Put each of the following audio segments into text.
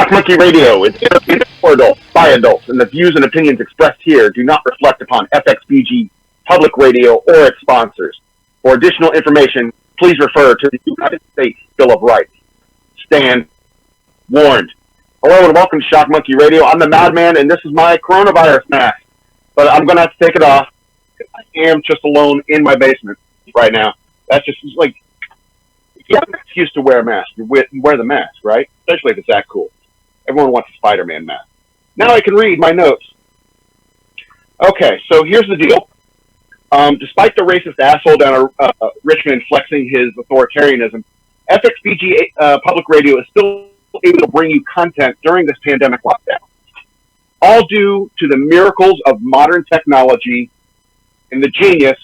Shock Monkey Radio is inappropriate for adults, by adults, and the views and opinions expressed here do not reflect upon FXBG Public Radio or its sponsors. For additional information, please refer to the United States Bill of Rights. Stand warned. Hello and welcome to Shock Monkey Radio. I'm the Madman, and this is my coronavirus mask. But I'm going to have to take it off. I am just alone in my basement right now. That's just like, you have an excuse to wear a mask. You wear the mask, right? Especially if it's that cool. Everyone wants a Spider-Man mask. Now I can read my notes. Okay, so here's the deal. Despite the racist asshole down at Richmond flexing his authoritarianism, FXBG Public Radio is still able to bring you content during this pandemic lockdown. All due to the miracles of modern technology and the genius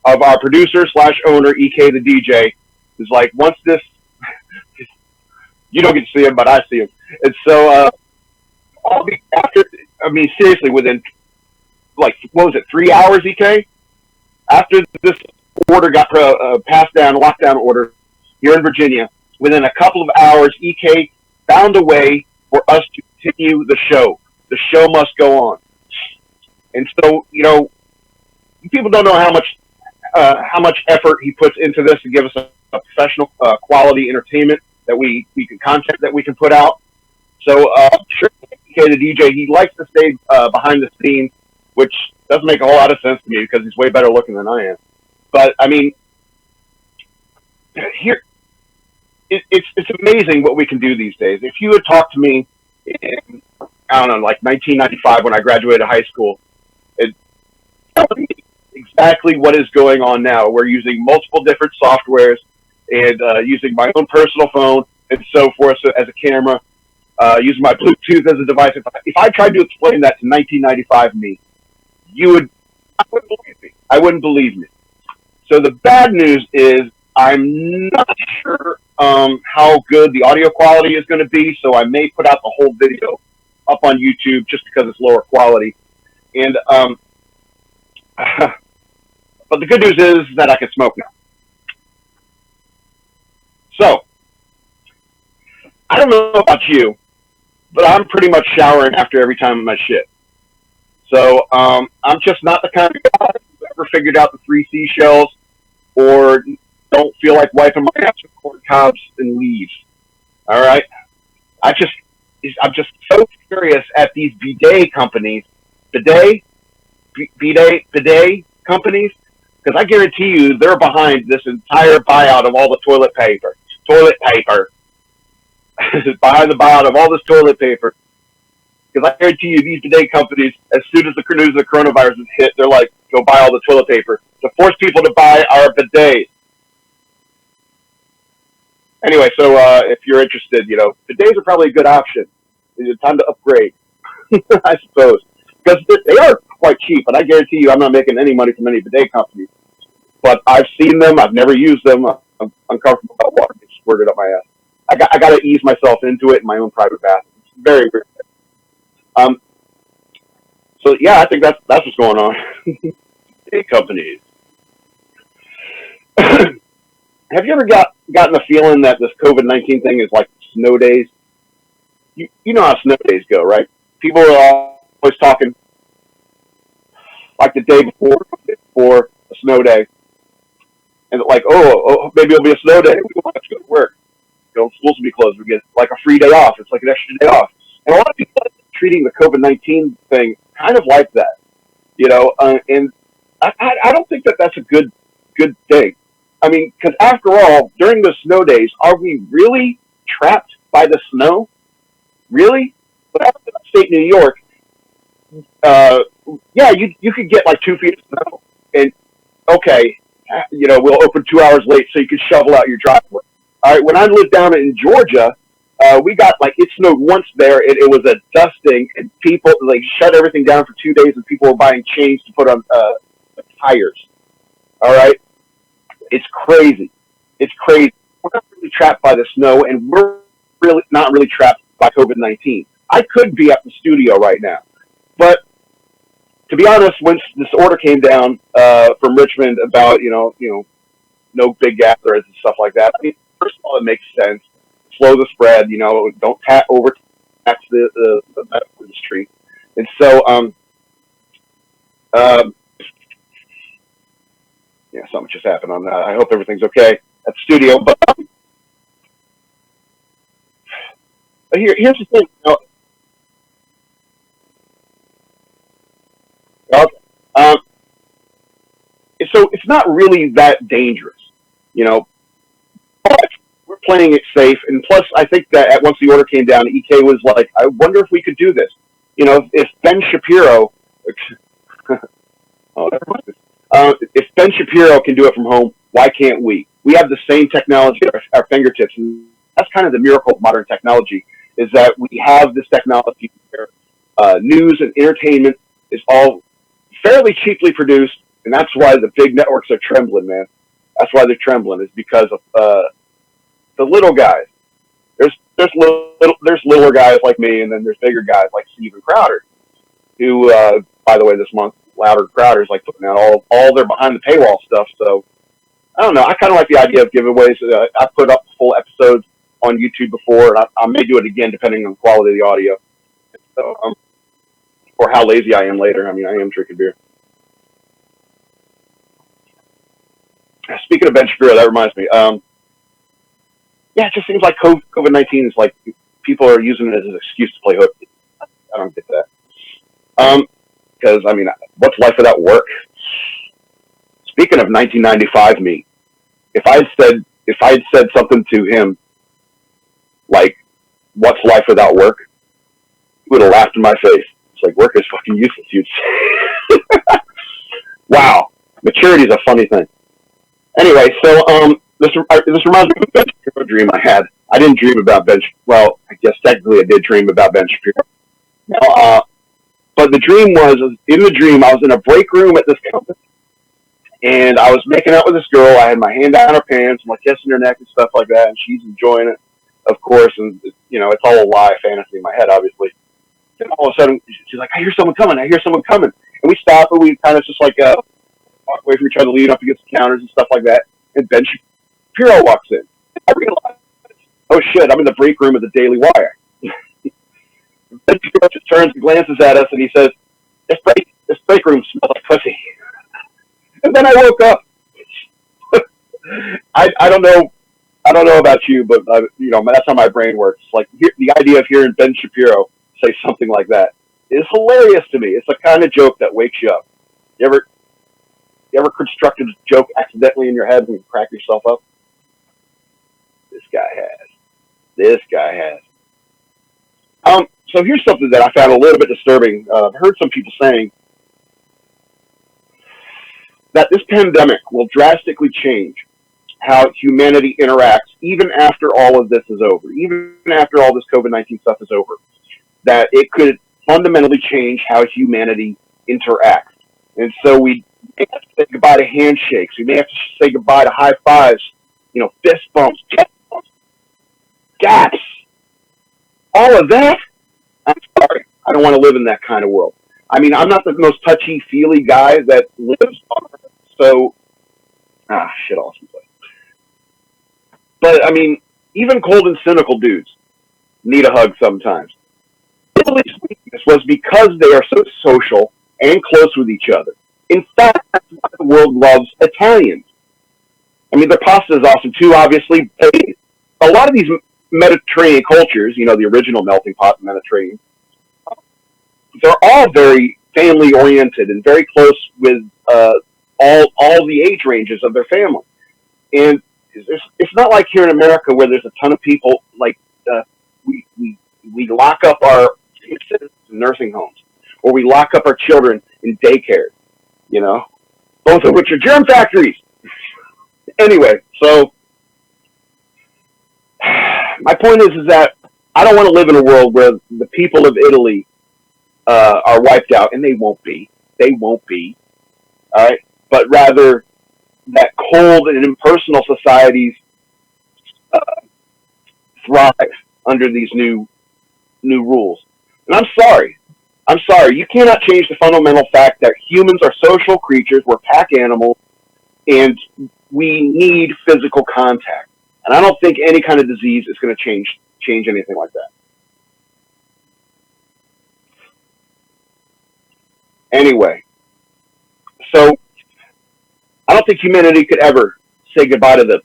of our producer / owner, EK the DJ, who's like, once this, you don't get to see him, but I see him. And so, seriously, within, like, what was it, 3 hours, EK? After this order got passed down, lockdown order here in Virginia, within a couple of hours, EK found a way for us to continue the show. The show must go on. And so, you know, people don't know how much effort he puts into this to give us a professional quality entertainment that we can content that we can put out. So, sure, EK the DJ, he likes to stay behind the scenes, which doesn't make a whole lot of sense to me because he's way better looking than I am. But I mean, here, it's amazing what we can do these days. If you had talked to me in, I don't know, like 1995 when I graduated high school, it tells me exactly what is going on now. We're using multiple different softwares and using my own personal phone and so forth as a camera, using my Bluetooth as a device. If I tried to explain that to 1995 me, I wouldn't believe me. I wouldn't believe me. So the bad news is I'm not sure how good the audio quality is going to be, so I may put out the whole video up on YouTube just because it's lower quality. And but the good news is that I can smoke now. So, I don't know about you, but I'm pretty much showering after every time of my shit. So, I'm just not the kind of guy who ever figured out the 3 seashells or don't feel like wiping my ass with corn cobs and leaves. All right? I'm just so curious at these bidet companies. Bidet companies, because I guarantee you they're behind this entire buyout of all the toilet paper. Behind the buyout of all this toilet paper. Because I guarantee you these bidet companies, as soon as the news of the coronavirus is hit, they're like, go buy all the toilet paper to force people to buy our bidets. Anyway, so if you're interested, you know, bidets are probably a good option. It's time to upgrade, I suppose. Because they are quite cheap, and I guarantee you I'm not making any money from any bidet companies. But I've seen them. I've never used them. I'm uncomfortable about water getting squirted up my ass. I got to ease myself into it in my own private bathroom. It's very, very good. So, yeah, I think that's what's going on. Bidet companies. Have you ever gotten the feeling that this COVID-19 thing is like snow days? You know how snow days go, right? People are always talking like the day before a snow day. And like, oh, maybe it'll be a snow day. We won't have to go to work. You know, schools will be closed. We get like a free day off. It's like an extra day off. And a lot of people are treating the COVID-19 thing kind of like that. You know, and I don't think that that's a good thing. I mean, because after all, during the snow days, are we really trapped by the snow? Really? But out in upstate New York, yeah, you could get like 2 feet of snow, and okay, you know, we'll open 2 hours late so you can shovel out your driveway. All right, when I lived down in Georgia, we got like, it snowed once there, and it was a dusting, and people like shut everything down for 2 days, and people were buying chains to put on tires. All right, it's crazy. It's crazy. We're not really trapped by the snow, and we're really not really trapped by COVID-19. I could be at the studio right now, but to be honest, once this order came down from Richmond about you know no big gatherings and stuff like that, I mean, first of all, it makes sense. Slow the spread, you know, don't impacts the medical industry. And so, yeah, something just happened on that. I hope everything's okay at the studio. But here's the thing. Okay. So it's not really that dangerous, but we're playing it safe. And plus, I think that once the order came down, EK was like, I wonder if we could do this. If Ben Shapiro, if Ben Shapiro can do it from home, why can't we? We have the same technology at our fingertips. And that's kind of the miracle of modern technology, is that we have this technology where news and entertainment is all fairly cheaply produced. And that's why the big networks are trembling, man. That's why they're trembling, is because of the little guys. There's littler guys like me, and then there's bigger guys like Steven Crowder, who, by the way, this month, Louder Crowder's like putting out all their behind the paywall stuff. So I don't know. I kind of like the idea of giveaways. I put up full episodes on YouTube before, and I may do it again depending on the quality of the audio, so, or how lazy I am later. I mean, I am drinking beer. Speaking of Ben Shapiro, that reminds me. Yeah, it just seems like COVID-19 is like people are using it as an excuse to play hooky. I don't get that. Because, I mean, what's life without work? Speaking of 1995 me, if I had said something to him like, what's life without work, he would have laughed in my face. It's like, work is fucking useless, you'd say. Wow. Maturity is a funny thing. Anyway, so this reminds me of a Ben Shapiro dream I had. I didn't dream about Ben Shapiro. Well, I guess technically I did dream about Ben Shapiro. Now, but the dream was, in the dream, I was in a break room at this company. And I was making out with this girl. I had my hand down her pants, I'm like kissing her neck and stuff like that. And she's enjoying it, of course. And, it's all a lie, fantasy in my head, obviously. And all of a sudden, she's like, I hear someone coming. And we stop, and we kind of just like walk away from each other, lean up against the counters and stuff like that. And Ben Shapiro walks in. I realize, oh shit, I'm in the break room of the Daily Wire. Ben Shapiro just turns and glances at us, and he says, this break room smells like pussy. And then I woke up. I don't know about you, but that's how my brain works. Like the idea of hearing Ben Shapiro say something like that is hilarious to me. It's the kind of joke that wakes you up. You ever constructed a joke accidentally in your head and crack yourself up? This guy has. So here's something that I found a little bit disturbing. I've heard some people saying that this pandemic will drastically change how humanity interacts even after all of this is over, even after all this COVID-19 stuff is over, that it could fundamentally change how humanity interacts. And so we may have to say goodbye to handshakes. We may have to say goodbye to high fives, fist bumps, chest bumps, gaps, all of that. I'm sorry. I don't want to live in that kind of world. I mean, I'm not the most touchy-feely guy that lives on Earth, so, shit, awesome place. But, I mean, even cold and cynical dudes need a hug sometimes. Italy's weakness was because they are so social and close with each other. In fact, that's why the world loves Italians. I mean, their pasta is awesome, too, obviously. A lot of these Mediterranean cultures, the original melting pot in the Mediterranean, they're all very family-oriented and very close with all the age ranges of their family. And it's not like here in America where there's a ton of people, like we lock up our citizens in nursing homes, or we lock up our children in daycare, both of which are germ factories. Anyway, so my point is that I don't want to live in a world where the people of Italy are wiped out, and they won't be. All right? But rather that cold and impersonal societies thrive under these new rules. And I'm sorry. You cannot change the fundamental fact that humans are social creatures. We're pack animals, and we need physical contact. And I don't think any kind of disease is going to change anything like that. Anyway, so I don't think humanity could ever say goodbye to the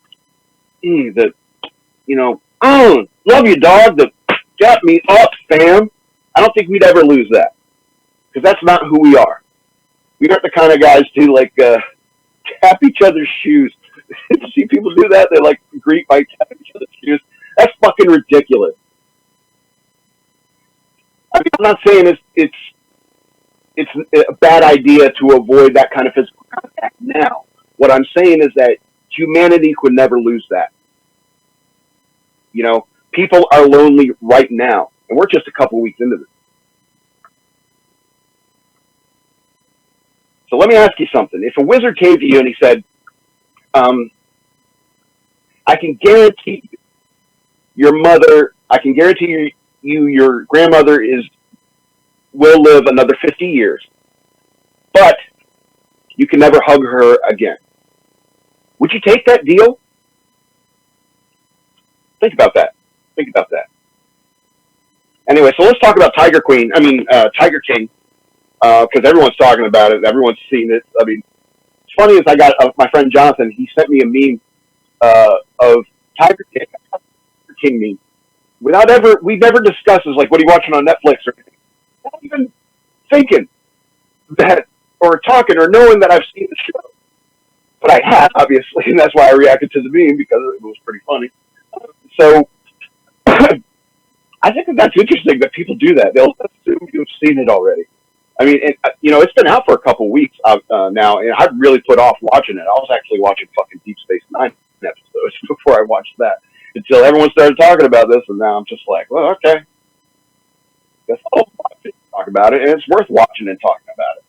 love you, dog, the got me up, fam. I don't think we'd ever lose that, because that's not who we are. We aren't the kind of guys to tap each other's shoes. You see people do that? They greet by tapping each other's shoes. That's fucking ridiculous. I mean, I'm not saying it's a bad idea to avoid that kind of physical contact now. What I'm saying is that humanity could never lose that. People are lonely right now, and we're just a couple weeks into this. So let me ask you something. If a wizard came to you and he said, I can guarantee your grandmother will live another 50 years, but you can never hug her again. Would you take that deal? Think about that. Anyway, so let's talk about Tiger King, because everyone's talking about it. Everyone's seen it. I mean, it's funny is I got my friend Jonathan, he sent me a meme of Tiger King meme. We've never discussed is what are you watching on Netflix or anything. Not even thinking that or talking or knowing that I've seen the show. But I have, obviously, and that's why I reacted to the meme, because it was pretty funny. So I think that's interesting that people do that. They'll assume you've seen it already. I mean, it's been out for a couple weeks now, and I've really put off watching it. I was actually watching fucking Deep Space Nine episodes before I watched that, until everyone started talking about this, and now I'm just like, well, okay. Guess I'll watch it, talk about it, and it's worth watching and talking about it.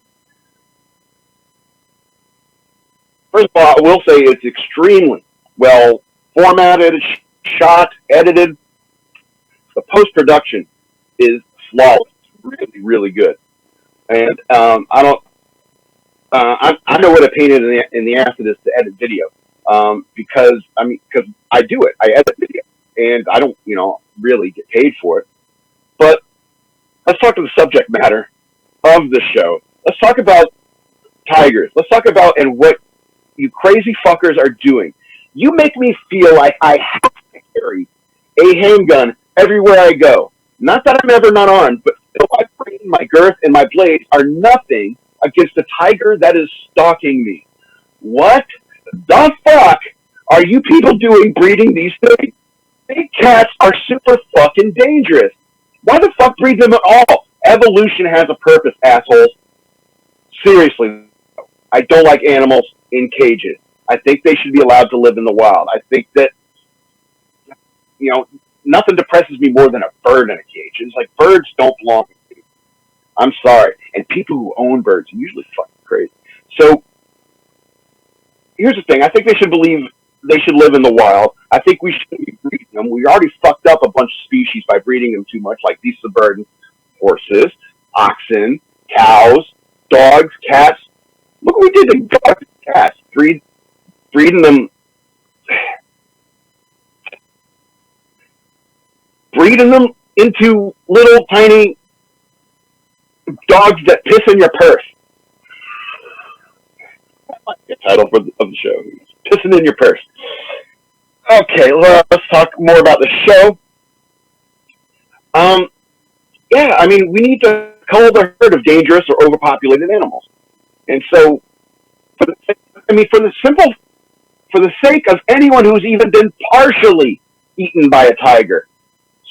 First of all, I will say it's extremely well formatted, shot, edited. The post-production is flawless. Really, really good. And I know what a pain in the ass it is to edit video, because I do it. I edit video, and I don't really get paid for it. But let's talk to the subject matter of the show. Let's talk about tigers. Let's talk about what you crazy fuckers are doing. You make me feel like I have to carry a handgun everywhere I go. Not that I'm ever not armed, but still my brain, my girth, and my blades are nothing against a tiger that is stalking me. What the fuck are you people doing breeding these things? Big cats are super fucking dangerous. Why the fuck breed them at all? Evolution has a purpose, assholes. Seriously, I don't like animals in cages. I think they should be allowed to live in the wild. I think that, nothing depresses me more than a bird in a cage. It's like, birds don't belong to me. I'm sorry. And people who own birds are usually fucking crazy. So, here's the thing. I think they should live in the wild. I think we shouldn't be breeding them. We already fucked up a bunch of species by breeding them too much, like beasts of burden, horses, oxen, cows, dogs, cats. Look what we did to dogs and cats. Breeding them into little tiny dogs that piss in your purse. That's like the title of the show. Pissing in your purse. Okay, let's talk more about the show. We need to cull the herd of dangerous or overpopulated animals. And so, for the sake of anyone who's even been partially eaten by a tiger.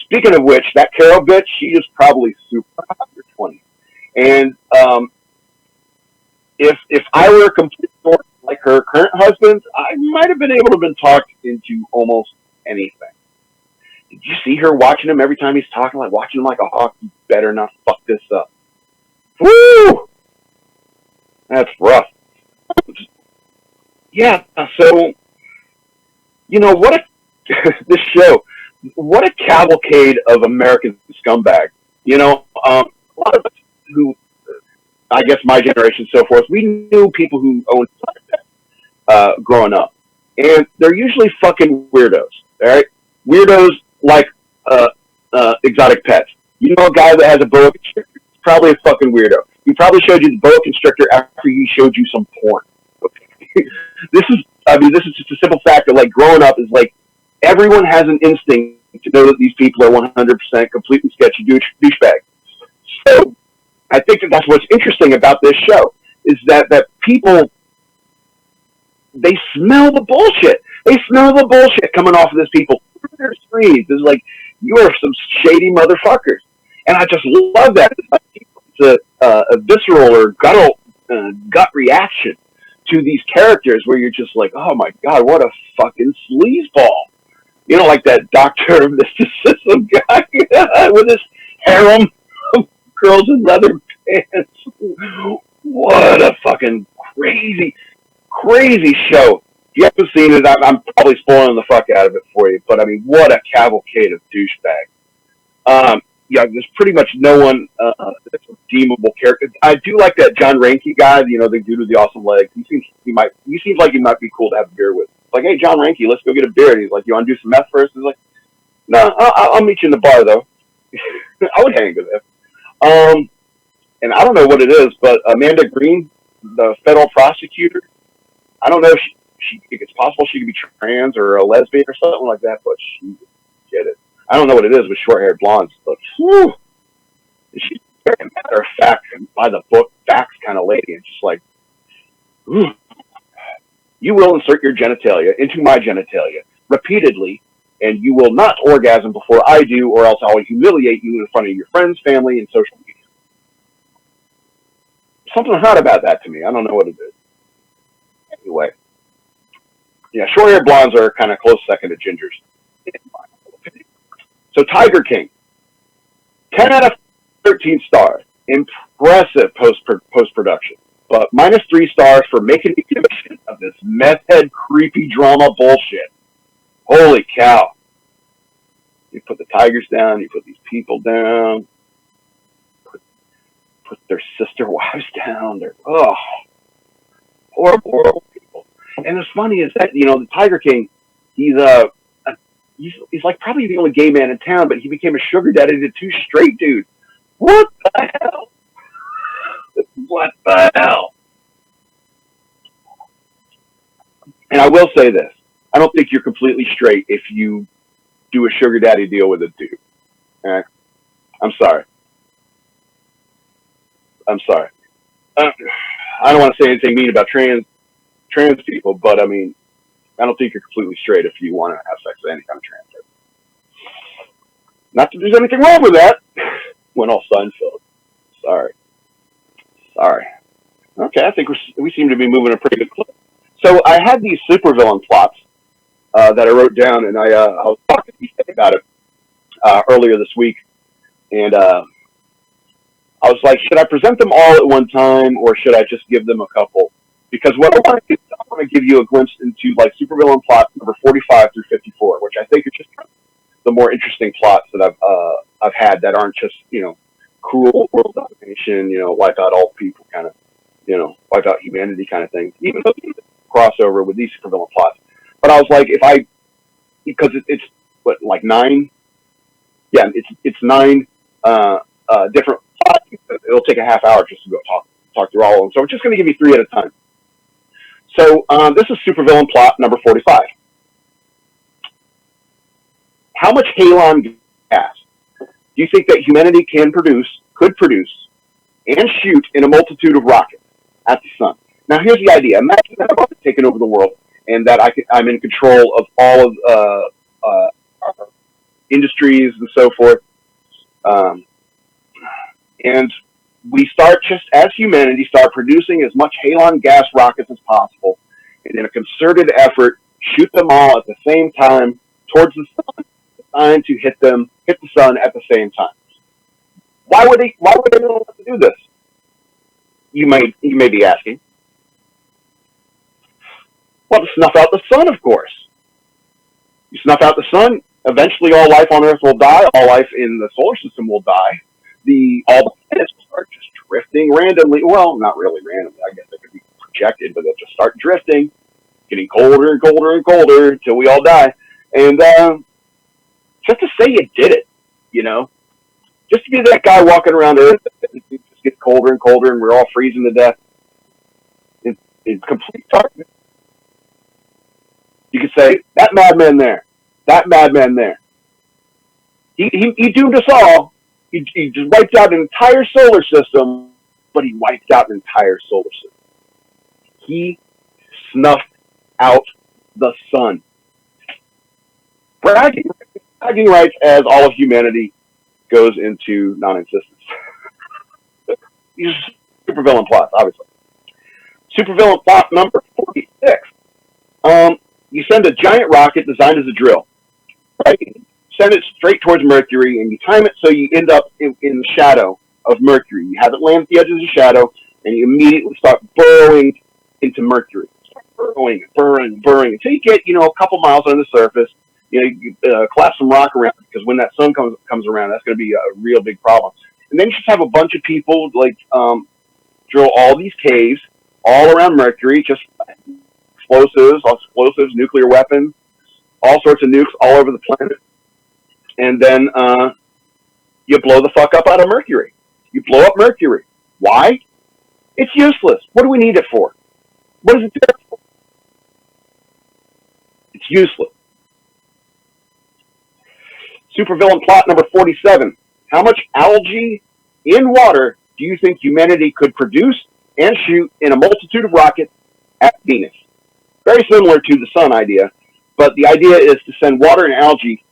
Speaking of which, that Carol bitch, she is probably super hot for 20. And if I were a complete dork like her current husband, I might have been able to have been talked into almost anything. Did you see her watching him every time he's talking, watching him like a hawk? You better not fuck this up. Woo! That's rough. Yeah, so, what this show, what a cavalcade of American scumbag. A lot of us who, I guess my generation and so forth, we knew people who owned pets growing up. And they're usually fucking weirdos, all right? Weirdos like exotic pets. A guy that has a boa constrictor, probably a fucking weirdo. He probably showed you the boa constrictor after he showed you some porn. This is just a simple fact that, like, growing up is like, everyone has an instinct to know that these people are 100% completely sketchy douchebags. So I think that's what's interesting about this show, is that people, they smell the bullshit. They smell the bullshit coming off of this people through their screens. It's like, you are some shady motherfuckers. And I just love that. It's a visceral or gut reaction to these characters where you're just like, oh my God, what a fucking sleazeball. You know, like that Dr. Mysticism guy with his harem of girls in leather pants. What a fucking crazy show. If you haven't seen it, I'm probably spoiling the fuck out of it for you, but I mean, what a cavalcade of douchebags. Yeah, there's pretty much no one that's a redeemable character. I do like that John Reinke guy, you know, the dude with the awesome legs. He seems like he might be cool to have a beer with. It's like, hey, John Reinke, let's go get a beer. And he's like, you want to do some meth first? He's like, no, I'll meet you in the bar, though. I would hang with him. And I don't know what it is, but Amanda Green, the federal prosecutor, I don't know if it's possible she could be trans or a lesbian or something like that, but she would get it. I don't know what it is with short-haired blondes, but whew, she's very matter-of-fact and by-the-book facts kind of lady. And just like, ooh, you will insert your genitalia into my genitalia repeatedly, and you will not orgasm before I do, or else I will humiliate you in front of your friends, family, and social media. Something hot about that to me. I don't know what it is. Anyway, yeah, short-haired blondes are kind of close second to gingers. So Tiger King, 10 out of 13 stars. Impressive post-production. But minus 3 stars for making the commission of this meth head creepy drama bullshit. Holy cow. You put the tigers down, you put these people down, put their sister wives down. They're, horrible people. And what's funny is that, you know, the Tiger King, he's like probably the only gay man in town, but he became a sugar daddy to 2 straight dudes. What the hell? What the hell? And I will say this. I don't think you're completely straight if you do a sugar daddy deal with a dude. Okay? I'm sorry. I don't want to say anything mean about trans people, but I mean, I don't think you're completely straight if you want to have sex with any kind of trans person. Not that there's anything wrong with that. Went all Seinfeld. Sorry. Okay, I think we seem to be moving a pretty good clip. So I had these supervillain plots that I wrote down, and I was talking to you about it earlier this week, and I was like, should I present them all at one time, or should I just give them a couple? Because what I want to do is I want to give you a glimpse into like supervillain plots number 45 through 54, which I think are just the more interesting plots that I've had that aren't just, you know, cruel world domination, you know, wipe out all people kind of, you know, wipe out humanity kind of thing. Even though it's a crossover with these supervillain plots. But I was like, because it's what, like 9? Yeah, it's 9 different plots. It'll take a half hour just to go talk through all of them. So I'm just going to give you 3 at a time. So this is supervillain plot number 45. How much halon gas do you think that humanity could produce, and shoot in a multitude of rockets at the sun? Now, here's the idea. Imagine that I've taken over the world, and that I'm in control of all of our industries and so forth. And we start, just as humanity, start producing as much halon gas rockets as possible, and in a concerted effort, shoot them all at the same time towards the sun, designed to hit the sun at the same time. Why would they want to do this? You may be asking. Well, to snuff out the sun, of course. You snuff out the sun, eventually all life on Earth will die, all life in the solar system will die. All the planets will start just drifting randomly. Well, not really randomly. I guess they could be projected, but they'll just start drifting, getting colder and colder and colder until we all die. And just to say you did it, you know, just to be that guy walking around Earth, just It's getting colder and colder, and we're all freezing to death. It's complete darkness. You could say, that madman there, he doomed us all. He just wiped out an entire solar system, but he wiped out an entire solar system. He snuffed out the sun. Bragging rights as all of humanity goes into non-existence. These are supervillain plots, obviously. Supervillain plot number 46. You send a giant rocket designed as a drill, right? Send it straight towards Mercury, and you time it so you end up in the shadow of Mercury. You have it land at the edge of the shadow, and you immediately start burrowing into Mercury. Burrowing, until you get, a couple miles under the surface. You collapse some rock around, because when that sun comes around, that's going to be a real big problem. And then you just have a bunch of people drill all these caves all around Mercury, just explosives, nuclear weapons, all sorts of nukes all over the planet. And then you blow the fuck up out of Mercury. You blow up Mercury. Why? It's useless. What do we need it for? What is it there for? It's useless. Supervillain plot number 47. How much algae in water do you think humanity could produce and shoot in a multitude of rockets at Venus? Very similar to the sun idea, but the idea is to send water and algae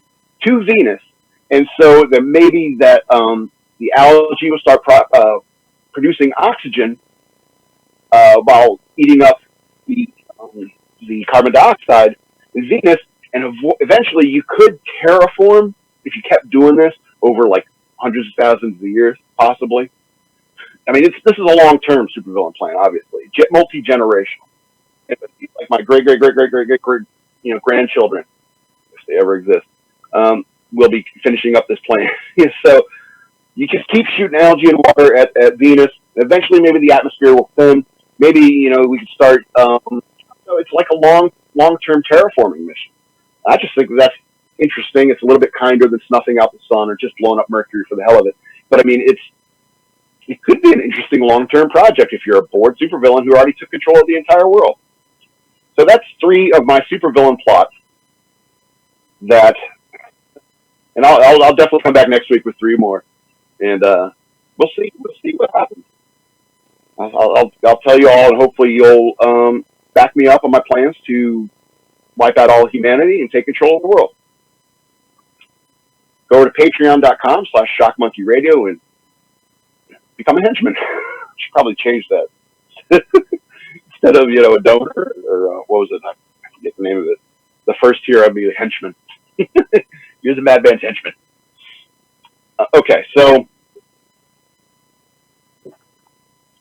to Venus, and so that maybe that the algae will start producing oxygen while eating up the carbon dioxide in Venus, and eventually you could terraform if you kept doing this over like hundreds of thousands of years, possibly. I mean, this is a long-term supervillain plan, obviously, multi-generational. Like my great grandchildren, if they ever exist, will be finishing up this plan. So you just keep shooting algae and water at Venus. Eventually, maybe the atmosphere will thin. Maybe we can start. It's like a long-term terraforming mission. I just think that's interesting. It's a little bit kinder than snuffing out the sun or just blowing up Mercury for the hell of it. But I mean, it could be an interesting long-term project if you're a bored supervillain who already took control of the entire world. So that's 3 of my supervillain plots. And I'll definitely come back next week with 3 more, and we'll see what happens. I'll tell you all, and hopefully you'll back me up on my plans to wipe out all of humanity and take control of the world. Go over to patreon.com/shockmonkeyradio and become a henchman. Should probably change that. Instead of, a donor, or what was it? I forget the name of it. The first tier, I'd be a henchman. You're the madman's henchman. Okay, so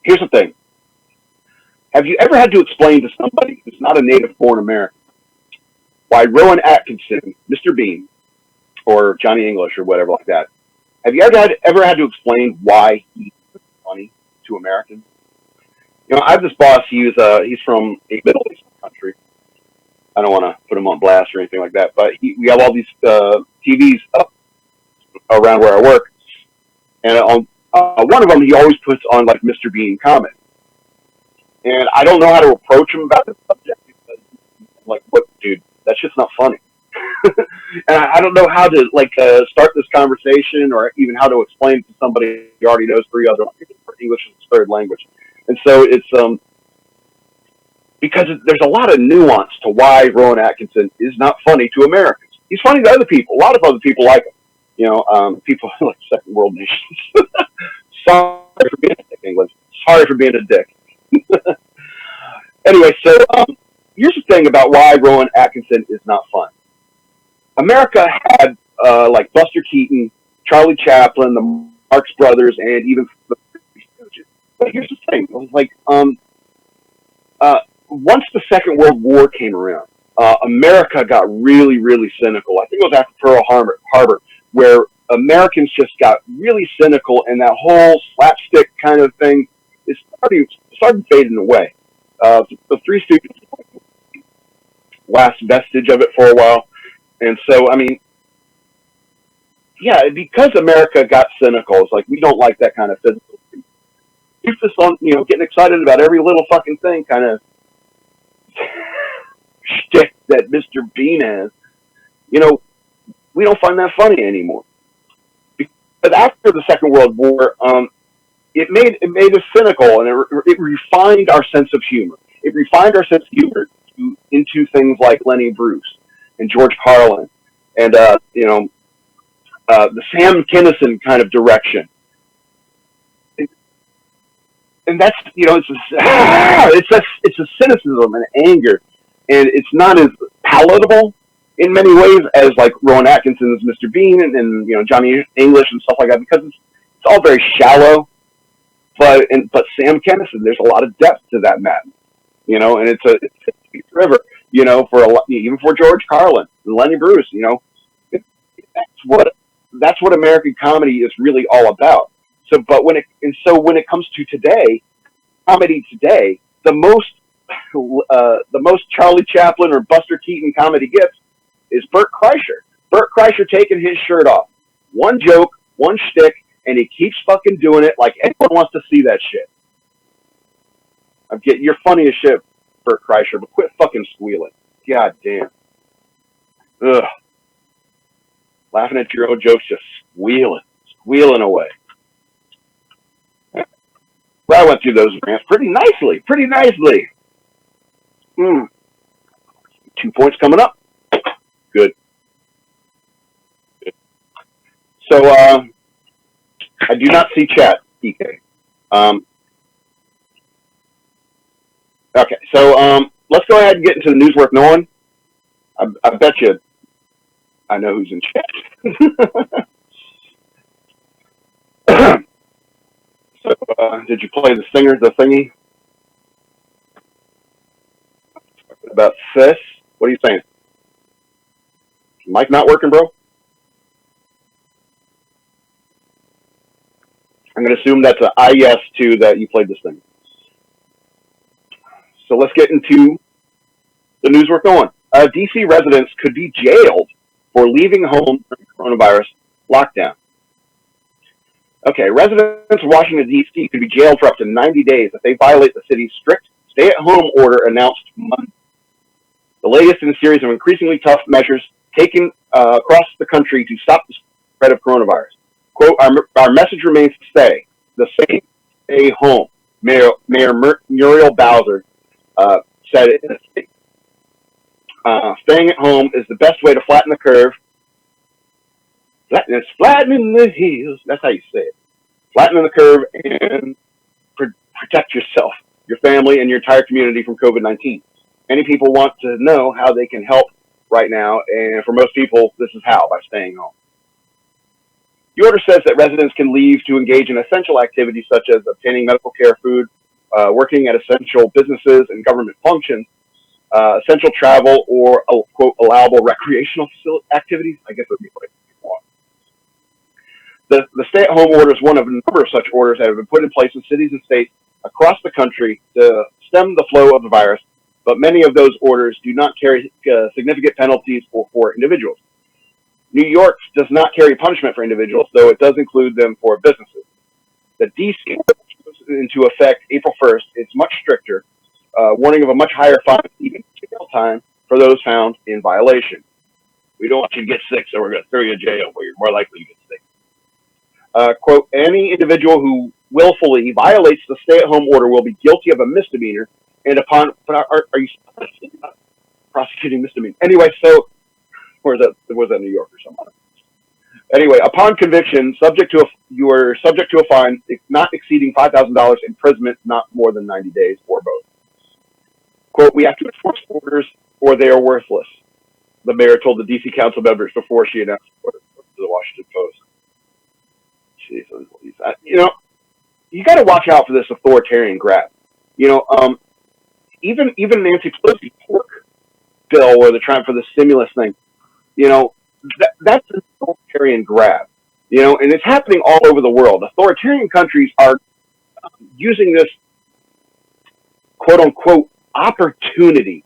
here's the thing. Have you ever had to explain to somebody who's not a native-born American why Rowan Atkinson, Mr. Bean, or Johnny English, or whatever like that, have you ever had to explain why he's funny to Americans? I have this boss. He's from a Middle Eastern country. I don't want to put him on blast or anything like that, but we have all these TVs up around where I work, and on one of them he always puts on like Mr. Bean comment, and I don't know how to approach him about this subject because I'm like, what, dude, that shit's not funny. And I don't know how to start this conversation, or even how to explain to somebody who already knows 3 other languages, or English is his 3rd language. And so it's because there's a lot of nuance to why Rowan Atkinson is not funny to Americans. He's funny to other people. A lot of other people like him. People like second world nations. Sorry for being a dick, England. Sorry for being a dick. Anyway, so here's the thing about why Rowan Atkinson is not fun. America had like Buster Keaton, Charlie Chaplin, the Marx Brothers, and even the Stooges. But here's the thing: once the Second World War came around, America got really, really cynical. I think it was after Pearl Harbor, where Americans just got really cynical, and that whole slapstick kind of thing is started fading away. The Three Stooges, last vestige of it for a while. And so, I mean, yeah, because America got cynical, it's like we don't like that kind of physical. doofus on, getting excited about every little fucking thing kind of shtick that Mr. Bean has, we don't find that funny anymore. But after the Second World War, it made us cynical, and it refined our sense of humor. It refined our sense of humor into things like Lenny Bruce and George Carlin, and the Sam Kinison kind of direction. And that's it's a cynicism and anger, and it's not as palatable in many ways as like Rowan Atkinson's Mr. Bean and Johnny English and stuff like that, because it's all very shallow. But Sam Kinison, there's a lot of depth to that madness, and it's a river, even for George Carlin and Lenny Bruce, that's what American comedy is really all about. So when it comes to today, comedy today, the most Charlie Chaplin or Buster Keaton comedy gets is Bert Kreischer. Bert Kreischer taking his shirt off, one joke, one shtick, and he keeps fucking doing it like anyone wants to see that shit. You're funny as shit, Bert Kreischer, but quit fucking squealing. God damn. Ugh. Laughing at your own jokes, just squealing away. Well, I went through those rants pretty nicely. 2 points coming up. Good. So, I do not see chat, DK. Okay, so let's go ahead and get into the news worth knowing. I bet you I know who's in chat. So, did you play the thingy? About sis? What are you saying? Mic not working, bro? I'm going to assume that's an I yes to that you played this thing. So let's get into the news we're going. DC residents could be jailed for leaving home during coronavirus lockdown. Okay, residents of Washington, D.C. could be jailed for up to 90 days if they violate the city's strict stay-at-home order announced Monday. The latest in a series of increasingly tough measures taken across the country to stop the spread of coronavirus. Quote, our message remains to stay home, Mayor Muriel Bowser said in a statement. Staying at home is the best way to flatten the curve. Flattening the heels. That's how you say it. Flattening the curve and protect yourself, your family, and your entire community from COVID-19. Many people want to know how they can help right now, and for most people, this is how, by staying home. The order says that residents can leave to engage in essential activities such as obtaining medical care, food, working at essential businesses and government functions, essential travel, or, quote, allowable recreational activities. I guess it would be what you want. The stay-at-home order is one of a number of such orders that have been put in place in cities and states across the country to stem the flow of the virus, but many of those orders do not carry significant penalties for individuals. New York does not carry punishment for individuals, though it does include them for businesses. The DC order goes into effect April 1st. It's much stricter, warning of a much higher fine, even jail time, for those found in violation. We don't want you to get sick, so we're going to throw you in jail where you're more likely to get sick. Quote, any individual who willfully violates the stay-at-home order will be guilty of a misdemeanor, and are you prosecuting misdemeanor? Anyway, so, was that New York or something? Anyway, upon conviction, you are subject to a fine not exceeding $5,000, imprisonment not more than 90 days, or both. Quote, we have to enforce orders or they are worthless, the mayor told the D.C. council members before she announced the order to the Washington Post. Jesus, you got to watch out for this authoritarian grab. Even Nancy Pelosi's pork bill, where they're trying for the stimulus thing, that's an authoritarian grab, and it's happening all over the world. Authoritarian countries are using this quote unquote opportunity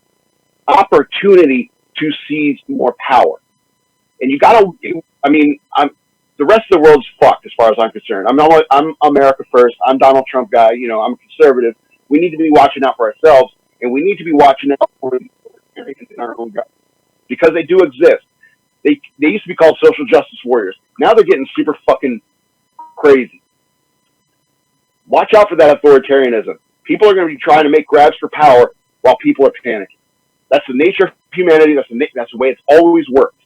to seize more power. And the the rest of the world's fucked as far as I'm concerned. I'm America first. I'm Donald Trump guy. You know, I'm a conservative. We need to be watching out for ourselves, and we need to be watching out for the Americans in our own government because they do exist. They used to be called social justice warriors. Now they're getting super fucking crazy. Watch out for that authoritarianism. People are going to be trying to make grabs for power while people are panicking. That's the nature of humanity. That's the way it's always worked.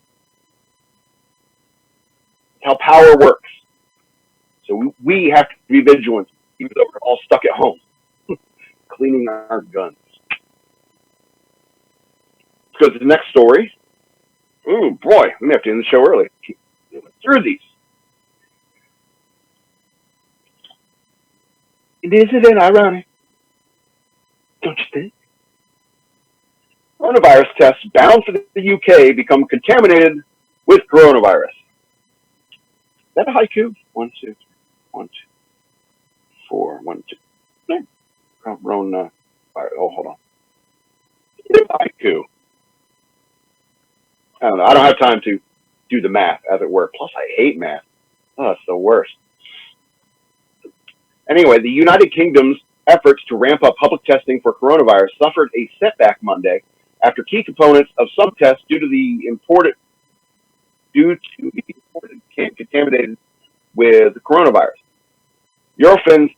How power works. So we have to be vigilant, even though we're all stuck at home, cleaning our guns. Let's go to the next story. Oh boy, we may have to end the show early. Through these. And isn't it ironic? Don't you think? Coronavirus tests bound for the UK become contaminated with coronavirus. Is that a haiku? 1, 2, 3, 1, 2, 4, 1, 2. No. Corona. Oh, hold on. Haiku. I don't know. I don't have time to do the math, as it were. Plus, I hate math. Oh, it's the worst. Anyway, the United Kingdom's efforts to ramp up public testing for coronavirus suffered a setback Monday after key components of some tests due to the imported contaminated with coronavirus. Eurofins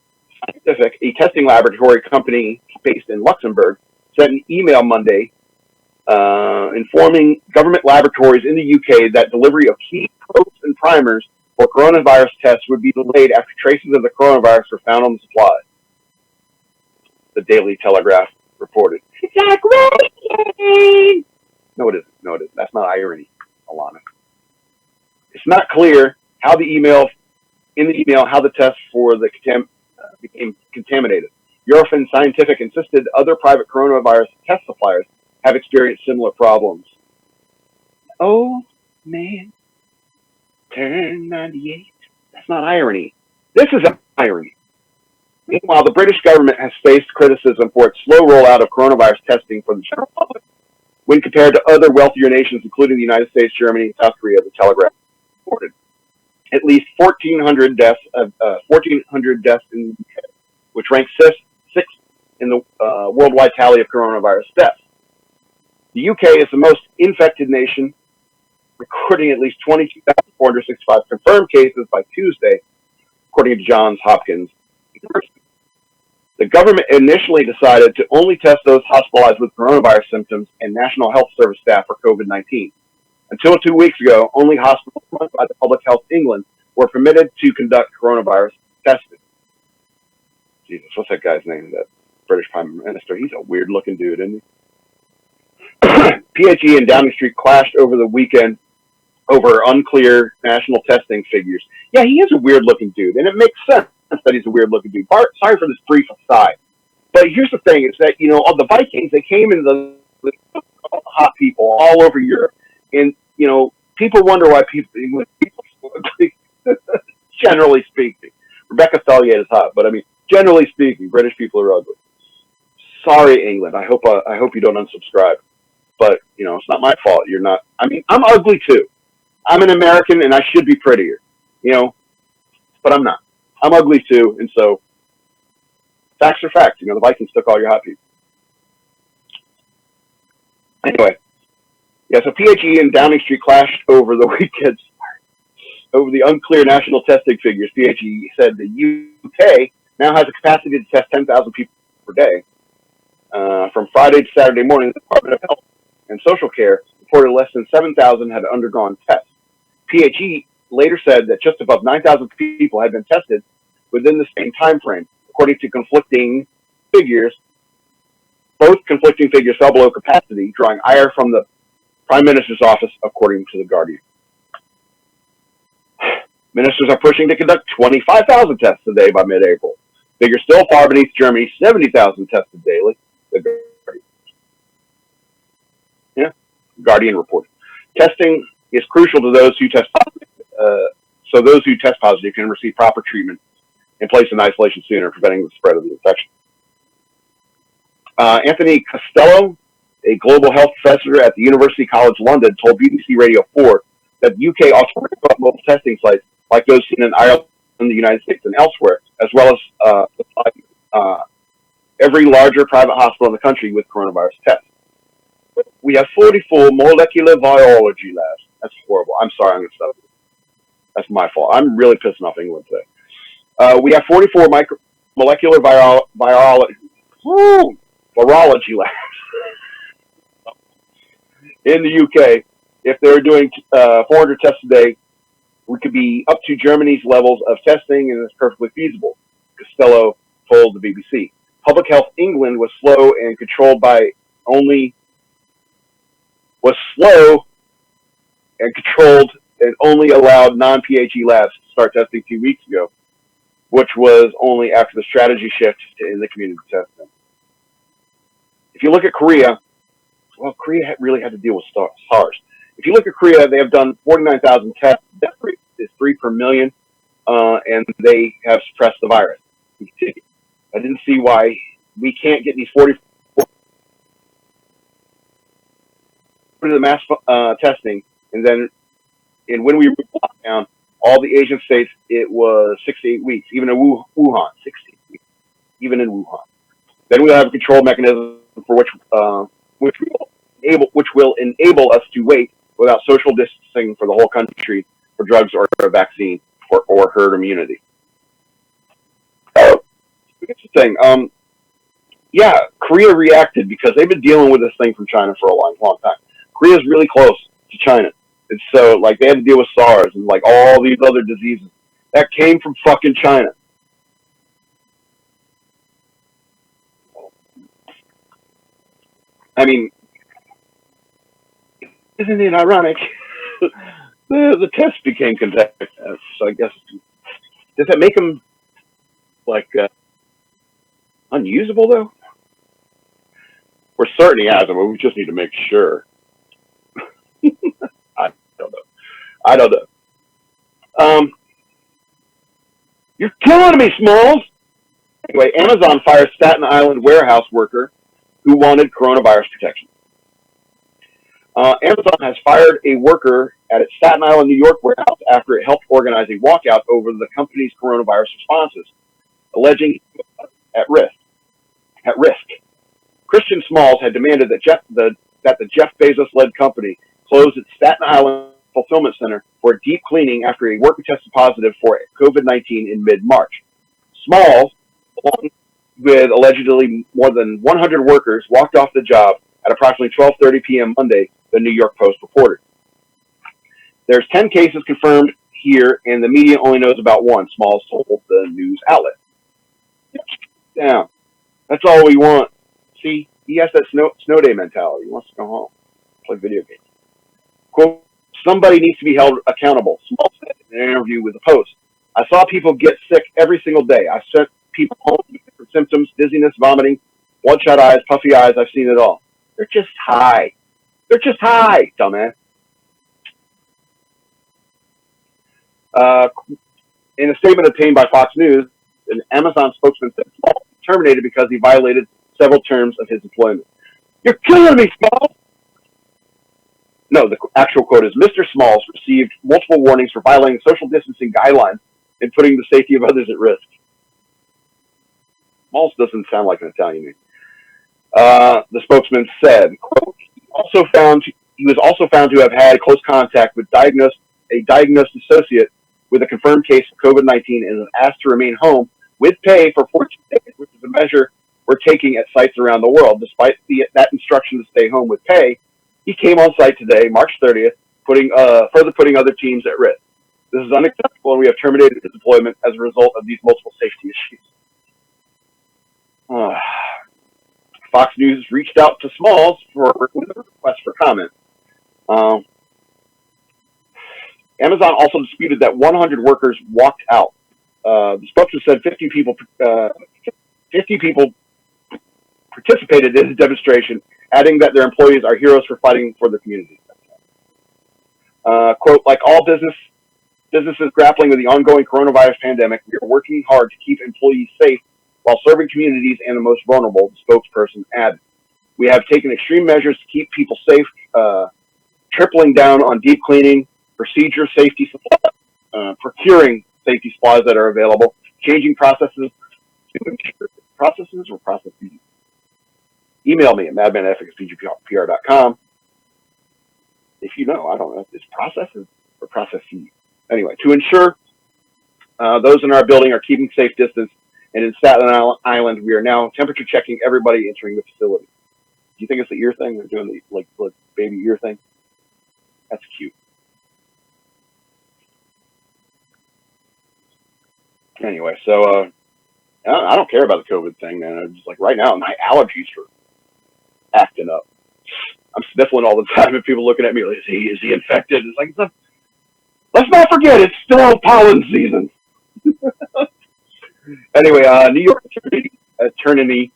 Scientific, a testing laboratory company based in Luxembourg, sent an email Monday informing government laboratories in the UK that delivery of key probes and primers for coronavirus tests would be delayed after traces of the coronavirus were found on the supplies. The Daily Telegraph reported. It's a great. No, it isn't. No, it isn't. That's not irony, Alana. It's not clear how the email how the tests for the became contaminated. Eurofins Scientific insisted other private coronavirus test suppliers have experienced similar problems. Oh, man. Turn 98. That's not irony. This is irony. Meanwhile, the British government has faced criticism for its slow rollout of coronavirus testing for the general public when compared to other wealthier nations, including the United States, Germany, and South Korea, the Telegraph reported. At least 1,400 deaths in the UK, which ranks sixth in the worldwide tally of coronavirus deaths. The UK is the most infected nation, recording at least 22,465 confirmed cases by Tuesday, according to Johns Hopkins University. The government initially decided to only test those hospitalized with coronavirus symptoms and National Health Service staff for COVID-19. Until 2 weeks ago, only hospitals run by the Public Health England were permitted to conduct coronavirus testing. Jesus, what's that guy's name? That British Prime Minister? He's a weird-looking dude, isn't he? PHE and Downing Street clashed over the weekend over unclear national testing figures. Yeah, he is a weird-looking dude, and it makes sense that he's a weird-looking dude. Sorry for this brief aside. But here's the thing, is that, you know, the Vikings, they came in the hot people all over Europe. And, you know, people wonder why people generally speaking. Rebecca Thallier is hot, but I mean, generally speaking, British people are ugly. Sorry, England. I hope you don't unsubscribe. But, you know, it's not my fault. You're not. I mean, I'm ugly too. I'm an American and I should be prettier, you know, but I'm not. I'm ugly too. And so facts are facts. You know, the Vikings took all your hot people. Anyway. Yeah, so PHE and Downing Street clashed over the weekend over the unclear national testing figures. PHE said the UK now has a capacity to test 10,000 people per day. From Friday to Saturday morning, the Department of Health and Social Care reported less than 7,000 had undergone tests. PHE later said that just above 9,000 people had been tested within the same time frame, according to conflicting figures. Both conflicting figures fell below capacity, drawing ire from the Prime Minister's office, according to The Guardian. Ministers are pushing to conduct 25,000 tests a day by mid-April. Figure still far beneath Germany's 70,000 tested daily. The Guardian. Yeah, Guardian reported. Testing is crucial to those who test positive, so those who test positive can receive proper treatment and placed in isolation sooner, preventing the spread of the infection. Anthony Costello, a global health professor at the University College London, told BBC Radio 4 that the UK ought to ramp up mobile testing sites like those seen in Ireland, in the United States, and elsewhere, as well as every larger private hospital in the country with coronavirus tests. We have 44 molecular biology labs. That's horrible. I'm sorry, I'm going to stop. That's my fault. I'm really pissing off England today. We have 44 molecular virology labs in the UK. If they're doing 400 tests a day, we could be up to Germany's levels of testing, and it's perfectly feasible, Costello told the BBC. Public Health England was slow and controlled by only and only allowed non-PHE labs to start testing 2 weeks ago, which was only after the strategy shift to in the community testing. If you look at Korea, well, Korea really had to deal with SARS. If you look at Korea, they have done 49,000 tests. That is 3 per million, and they have suppressed the virus. I didn't see why we can't get these 44 to the mass testing, and then when we locked down all the Asian states, it was 6 to 8 weeks, even in Wuhan, 6 to 8 weeks, even in Wuhan. Then we'll have a control mechanism for which will enable us to wait without social distancing for the whole country for drugs or a vaccine or herd immunity. Here's the thing. Yeah, Korea reacted because they've been dealing with this thing from China for a long, long time. Korea's really close to China. And so, like, they had to deal with SARS and, like, all these other diseases. That came from fucking China. I mean, isn't it ironic? the test became contagious. So I guess, does that make them, like, unusable, though? We're certain he has them, but we just need to make sure. I don't know. You're killing me, Smalls! Anyway, Amazon fires Staten Island warehouse worker who wanted coronavirus protection. Amazon has fired a worker at its Staten Island, New York warehouse after it helped organize a walkout over the company's coronavirus responses, alleging he was at risk. Christian Smalls had demanded that the Jeff Bezos-led company close its Staten Island fulfillment center for a deep cleaning after a worker tested positive for COVID-19 in mid-March. Smalls, along with allegedly more than 100 workers, walked off the job at approximately 12:30 p.m. Monday, the New York Post reported. There's 10 cases confirmed here, and the media only knows about one, Smalls told the news outlet. Yeah, that's all we want. See, he has that snow day mentality. He wants to go home, play video games. Quote, somebody needs to be held accountable, Smalls said in an interview with the Post. I saw people get sick every single day. I sent people home with different symptoms, dizziness, vomiting, bloodshot eyes, puffy eyes. I've seen it all. They're just high. They're just high, dumbass. In a statement obtained by Fox News, an Amazon spokesman said Smalls was terminated because he violated several terms of his employment. You're killing me, Smalls! No, the actual quote is, Mr. Smalls received multiple warnings for violating social distancing guidelines and putting the safety of others at risk. Smalls doesn't sound like an Italian name. The spokesman said, quote, he was also found to have had close contact with a diagnosed associate with a confirmed case of COVID-19 and was asked to remain home with pay for 14 days, which is a measure we're taking at sites around the world. Despite that instruction to stay home with pay, he came on site today, March 30th, further putting other teams at risk. This is unacceptable, and we have terminated his employment as a result of these multiple safety issues. Fox News reached out to Smalls with a request for comment. Amazon also disputed that 100 workers walked out. The spokesman said 50 people participated in the demonstration, adding that their employees are heroes for fighting for the community. Quote, like all businesses grappling with the ongoing coronavirus pandemic, we are working hard to keep employees safe while serving communities and the most vulnerable, the spokesperson added. We have taken extreme measures to keep people safe, tripling down on deep cleaning, procedure, safety, supply, procuring safety supplies that are available, changing processes or processes. Email me at madman@fxbgpr.com. If you know, I don't know, it's processes or processes. Anyway, to ensure those in our building are keeping safe distance, and in Staten Island, we are now temperature checking everybody entering the facility. Do you think it's the ear thing? They're doing the like baby ear thing. That's cute. Anyway, so I don't care about the COVID thing, man. I'm just like right now, my allergies are acting up. I'm sniffling all the time, and people looking at me like, "Is he infected?" It's like, let's not forget, it's still pollen season. Anyway, New York Attorney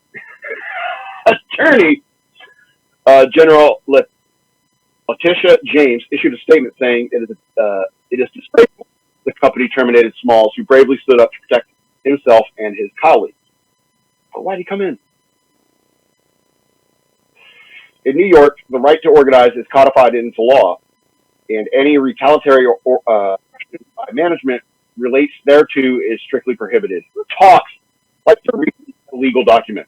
General Letitia James issued a statement saying it is disgraceful the company terminated Smalls, who bravely stood up to protect himself and his colleagues. But why'd he come in? In New York, the right to organize is codified into law, and any retaliatory by management relates thereto is strictly prohibited. Who talks like to read a legal document?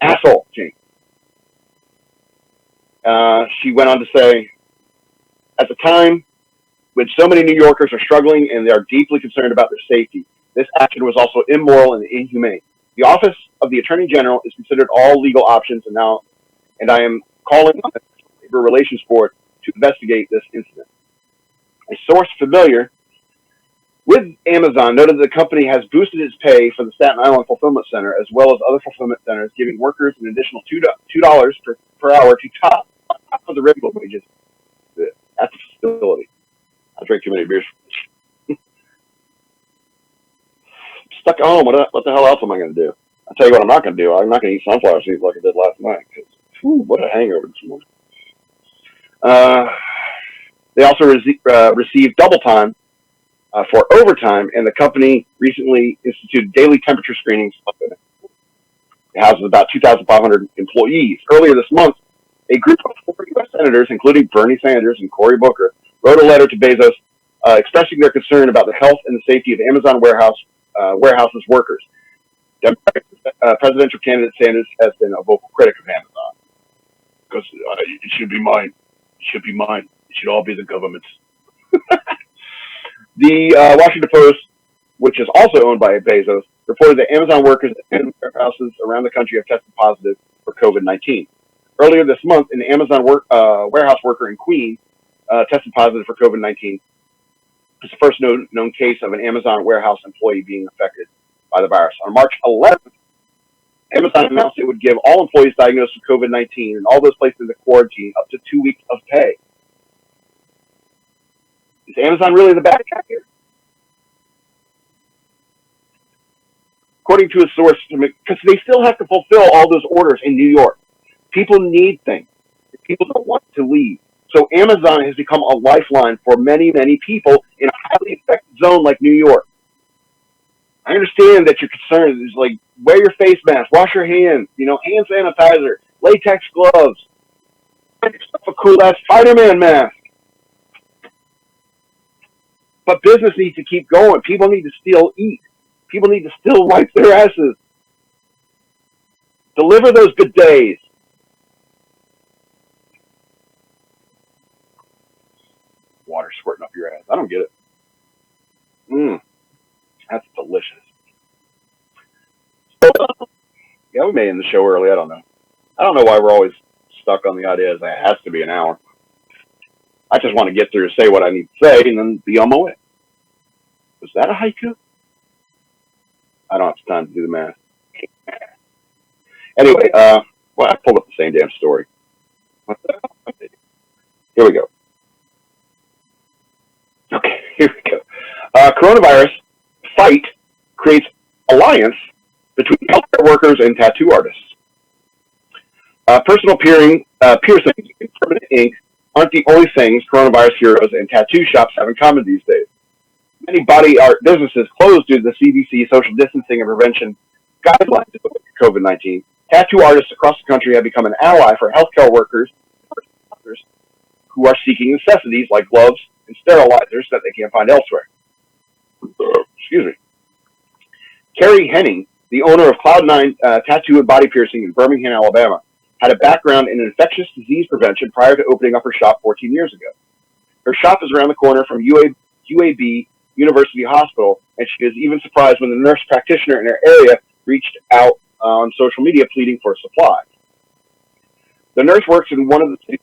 Asshole, James. She went on to say, at the time when so many New Yorkers are struggling and they are deeply concerned about their safety, this action was also immoral and inhumane. The Office of the Attorney General is considered all legal options, and I am calling on the Labor Relations Board to investigate this incident. A source familiar with Amazon noted that the company has boosted its pay for the Staten Island Fulfillment Center as well as other fulfillment centers, giving workers an additional $2 per hour to top of the regular wages at the facility. I drank too many beers. Stuck at home. What the hell else am I going to do? I'll tell you what I'm not going to do. I'm not going to eat sunflower seeds like I did last night. What a hangover this morning. They also received double time for overtime, and the company recently instituted daily temperature screenings. It houses about 2,500 employees. Earlier this month, a group of 4 U.S. senators, including Bernie Sanders and Cory Booker, wrote a letter to Bezos expressing their concern about the health and the safety of Amazon warehouses workers. Democratic presidential candidate Sanders has been a vocal critic of Amazon. Because it should be mine. It should be mine. It should all be the government's. The Washington Post, which is also owned by Bezos, reported that Amazon workers in warehouses around the country have tested positive for COVID-19. Earlier this month, an Amazon warehouse worker in Queens tested positive for COVID-19. It's the first known case of an Amazon warehouse employee being affected by the virus. On March 11th, Amazon announced it would give all employees diagnosed with COVID-19 and all those placed into quarantine up to 2 weeks of pay. Is Amazon really the bad guy here? According to a source, because they still have to fulfill all those orders in New York. People need things. People don't want to leave. So Amazon has become a lifeline for many, many people in a highly affected zone like New York. I understand that you're concerned. It's like, wear your face mask, wash your hands, hand sanitizer, latex gloves, a cool-ass Spider-Man mask. But business needs to keep going. People need to still eat. People need to still wipe their asses. Deliver those bidets. Water squirting up your ass. I don't get it. That's delicious. Yeah, we may end the show early. I don't know. I don't know why we're always stuck on the idea that it has to be an hour. I just want to get through, say what I need to say, and then be on my way. Was that a haiku? I don't have time to do the math. Anyway, I pulled up the same damn story. What the hell? Here we go. Okay, here we go. Coronavirus fight creates alliance between healthcare workers and tattoo artists. Personal piercings and permanent ink aren't the only things coronavirus heroes and tattoo shops have in common these days. Many body art businesses closed due to the CDC social distancing and prevention guidelines of COVID-19. Tattoo artists across the country have become an ally for healthcare workers who are seeking necessities like gloves and sterilizers that they can't find elsewhere. Excuse me. Carrie Henning, the owner of Cloud9 Tattoo and Body Piercing in Birmingham, Alabama, had a background in infectious disease prevention prior to opening up her shop 14 years ago. Her shop is around the corner from UAB University Hospital, and she is even surprised when the nurse practitioner in her area reached out on social media pleading for supplies. The nurse works in one of the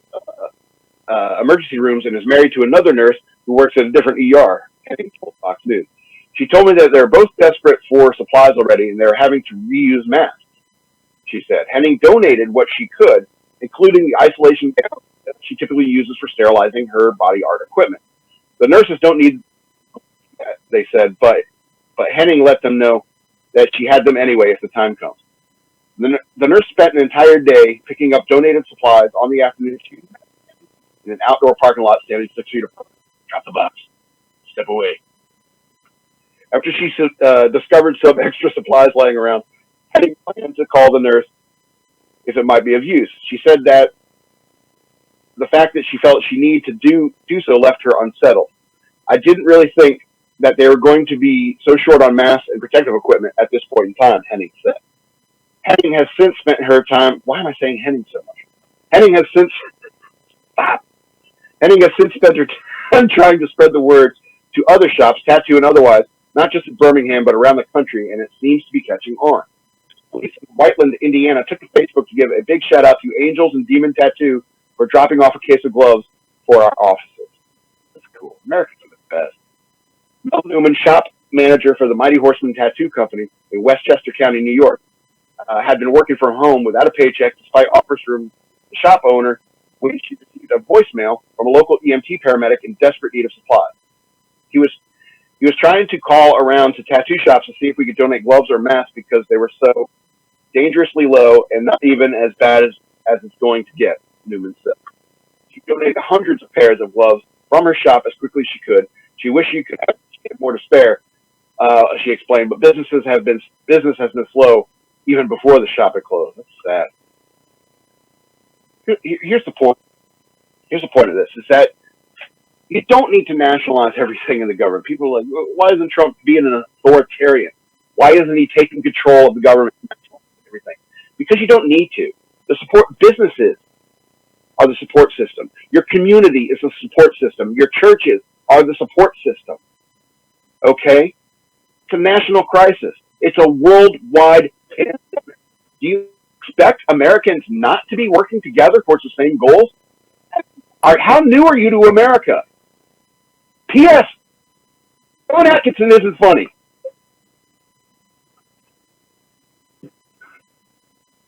emergency rooms and is married to another nurse who works at a different ER, Henning told Fox News. She told me that they're both desperate for supplies already and they're having to reuse masks, she said. Henning donated what she could, including the isolation gown that she typically uses for sterilizing her body art equipment. The nurses don't need that, they said, but Henning let them know that she had them anyway if the time comes. The nurse spent an entire day picking up donated supplies on the afternoon in an outdoor parking lot standing 6 feet apart. Drop the box. Step away. After she discovered some extra supplies laying around, Henning planned to call the nurse if it might be of use. She said that the fact that she felt she needed to do so left her unsettled. I didn't really think that they were going to be so short on masks and protective equipment at this point in time, Henning said. Henning has since spent her time... Why am I saying Henning so much? Henning has since spent her time trying to spread the word to other shops, tattoo and otherwise, not just in Birmingham, but around the country, and it seems to be catching on. Police in Whiteland, Indiana, took to Facebook to give a big shout-out to Angels and Demon Tattoo for dropping off a case of gloves for our offices. That's cool. Americans are the best. Mel Newman, shop manager for the Mighty Horseman Tattoo Company in Westchester County, New York, had been working from home without a paycheck despite offers from the shop owner when she received a voicemail from a local EMT paramedic in desperate need of supplies. He was trying to call around to tattoo shops to see if we could donate gloves or masks because they were so dangerously low and not even as bad as it's going to get, Newman said. She donated hundreds of pairs of gloves from her shop as quickly as she could. She wished she could have more to spare, she explained, but business has been slow even before the shop had closed. That's sad. Here's the point. Here's the point of this, is that you don't need to nationalize everything in the government. People are like, why isn't Trump being an authoritarian? Why isn't he taking control of the government and everything? Because you don't need to. The support businesses are the support system. Your community is the support system. Your churches are the support system. Okay? It's a national crisis. It's a worldwide pandemic. Do you expect Americans not to be working together towards the same goals? How new are you to America? P.S. John Atkinson isn't funny.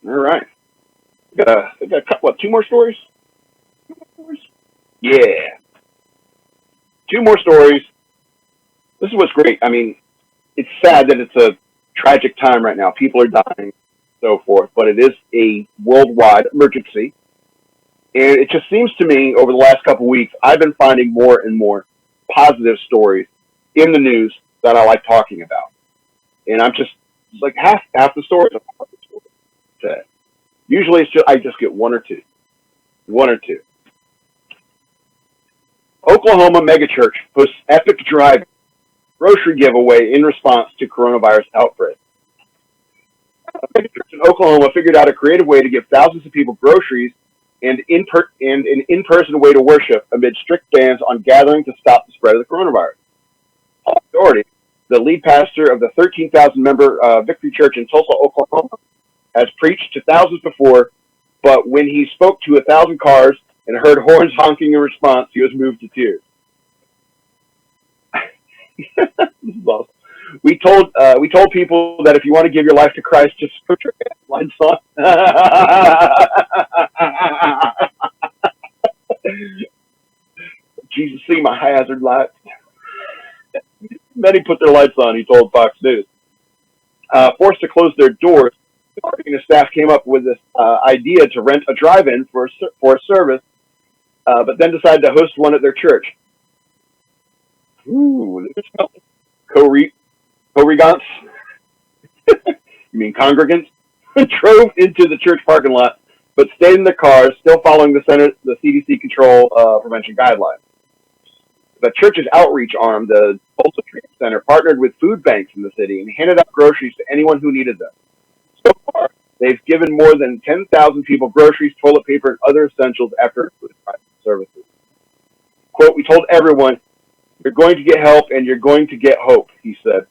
All right. We got a couple, two more stories? Yeah. Two more stories. This is what's great. I mean, it's sad that it's a tragic time right now. People are dying, so forth, but it is a worldwide emergency. And it just seems to me over the last couple of weeks, I've been finding more and more positive stories in the news that I like talking about. And I'm just like half the stories are positive stories. Usually I just get one or two. Oklahoma megachurch hosts epic drive grocery giveaway in response to coronavirus outbreak. A megachurch in Oklahoma figured out a creative way to give thousands of people groceries and an in-person way to worship amid strict bans on gathering to stop the spread of the coronavirus. Paul Doherty, the lead pastor of the 13,000-member Victory Church in Tulsa, Oklahoma, has preached to thousands before, but when he spoke to 1,000 cars and heard horns honking in response, he was moved to tears. This is awesome. We told people that if you want to give your life to Christ, just put your lights on. Jesus, see my hazard lights. Many put their lights on, he told Fox News. Forced to close their doors, the marketing staff came up with this idea to rent a drive-in for a service, but then decided to host one at their church. Ooh, congregants, you mean congregants, drove into the church parking lot, but stayed in their cars, still following the CDC control prevention guidelines. The church's outreach arm, the Tulsa center partnered with food banks in the city and handed out groceries to anyone who needed them. So far, they've given more than 10,000 people groceries, toilet paper, and other essentials after services. Quote, "We told everyone, you're going to get help and you're going to get hope," he said.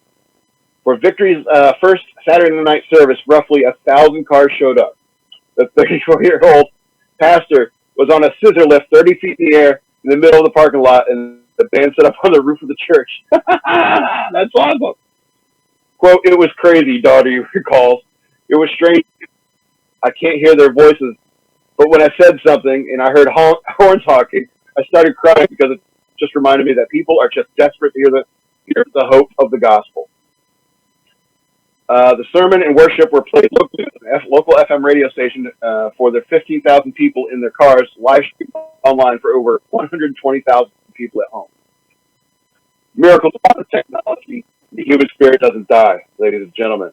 For Victory's first Saturday night service, roughly 1,000 cars showed up. The 34-year-old pastor was on a scissor lift 30 feet in the air in the middle of the parking lot, and the band set up on the roof of the church. That's awesome. Quote, "It was crazy," Daugherty recalls. "It was strange. I can't hear their voices, but when I said something and I heard horns honking, I started crying because it just reminded me that people are just desperate to hear the hope of the gospel." The sermon and worship were played locally at a local FM radio station for the 15,000 people in their cars, live streamed online for over 120,000 people at home. Miracles about technology. The human spirit doesn't die, ladies and gentlemen.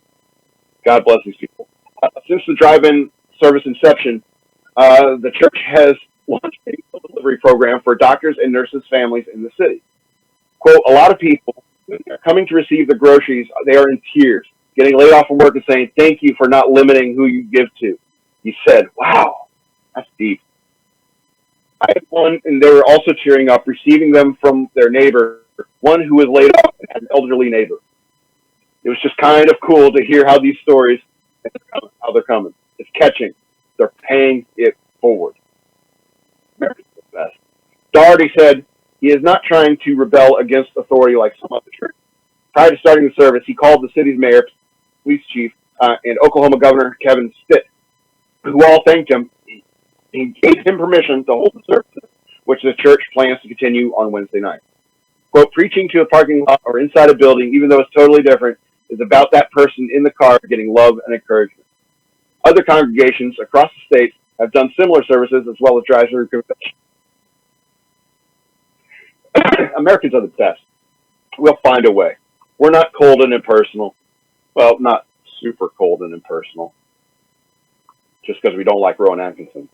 God bless these people. Since the drive-in service inception, the church has launched a meal delivery program for doctors and nurses' families in the city. Quote, "A lot of people, when they're coming to receive the groceries, they are in tears, getting laid off from work and saying, 'Thank you for not limiting who you give to.'" He said, "Wow, that's deep." I had one, and they were also cheering up, receiving them from their neighbor, one who was laid off and had an elderly neighbor. It was just kind of cool to hear how these stories, how they're coming. It's catching. They're paying it forward. America's the best. Daugherty said he is not trying to rebel against authority like some other churches. Prior to starting the service, he called the city's mayor, police chief, and Oklahoma Governor Kevin Stitt, who all thanked him. He gave him permission to hold the service, which the church plans to continue on Wednesday night. Quote, "Preaching to a parking lot or inside a building, even though it's totally different, is about that person in the car getting love and encouragement." Other congregations across the state have done similar services as well as drive-through conventions. Americans are the best. We'll find a way. We're not cold and impersonal. Well, not super cold and impersonal. Just because we don't like Rowan Atkinson.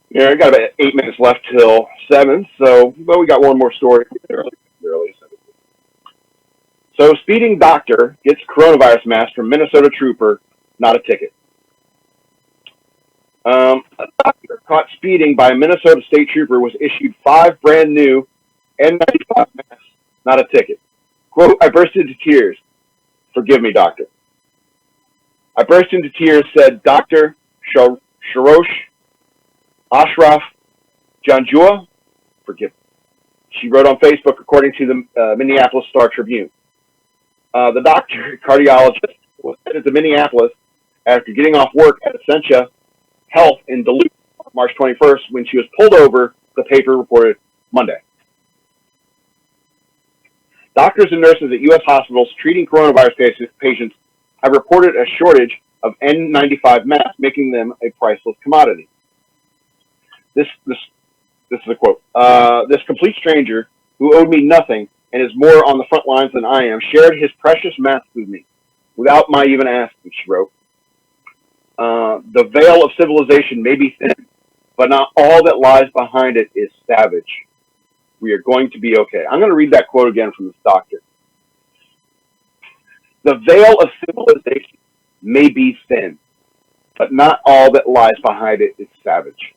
Yeah, I got about 8 minutes left till 7, but we got one more story. Early. So, speeding doctor gets coronavirus mask from Minnesota trooper, not a ticket. A doctor caught speeding by a Minnesota state trooper was issued 5 brand new N95 masks, not a ticket. Quote, "I burst into tears. Forgive me, doctor. I burst into tears," said Dr. Sharosh Ashraf Janjua. Forgive me. She wrote on Facebook, according to the Minneapolis Star Tribune. The doctor, cardiologist, was headed to Minneapolis after getting off work at Essentia Health in Duluth on March 21st when she was pulled over, the paper reported Monday. Doctors and nurses at U.S. hospitals treating coronavirus patients have reported a shortage of N95 masks, making them a priceless commodity. This is a quote. "This complete stranger who owed me nothing and is more on the front lines than I am shared his precious mask with me without my even asking," she wrote. "The veil of civilization may be thin, but not all that lies behind it is savage. We are going to be okay." I'm going to read that quote again from this doctor. "The veil of civilization may be thin, but not all that lies behind it is savage.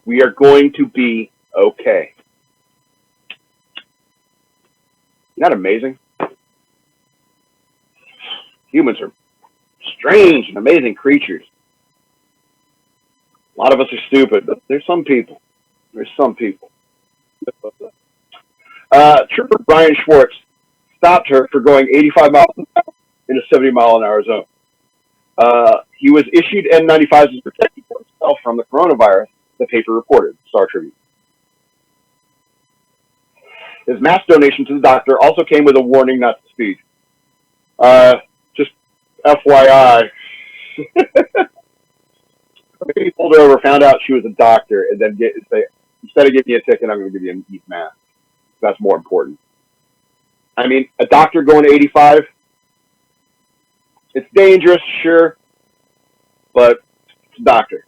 We are going to be okay." Isn't that amazing? Humans are strange and amazing creatures. A lot of us are stupid, but there's some people. Trooper Brian Schwartz stopped her for going 85 miles an hour in a 70-mile-an-hour zone. He was issued N95s as protecting himself from the coronavirus, the paper reported, Star Tribune. His mask donation to the doctor also came with a warning not to speed. Just FYI. He pulled her over, found out she was a doctor, and then say, "Instead of giving you a ticket, I'm going to give you a mask." That's more important. I mean, a doctor going to 85, it's dangerous, sure, but it's a doctor.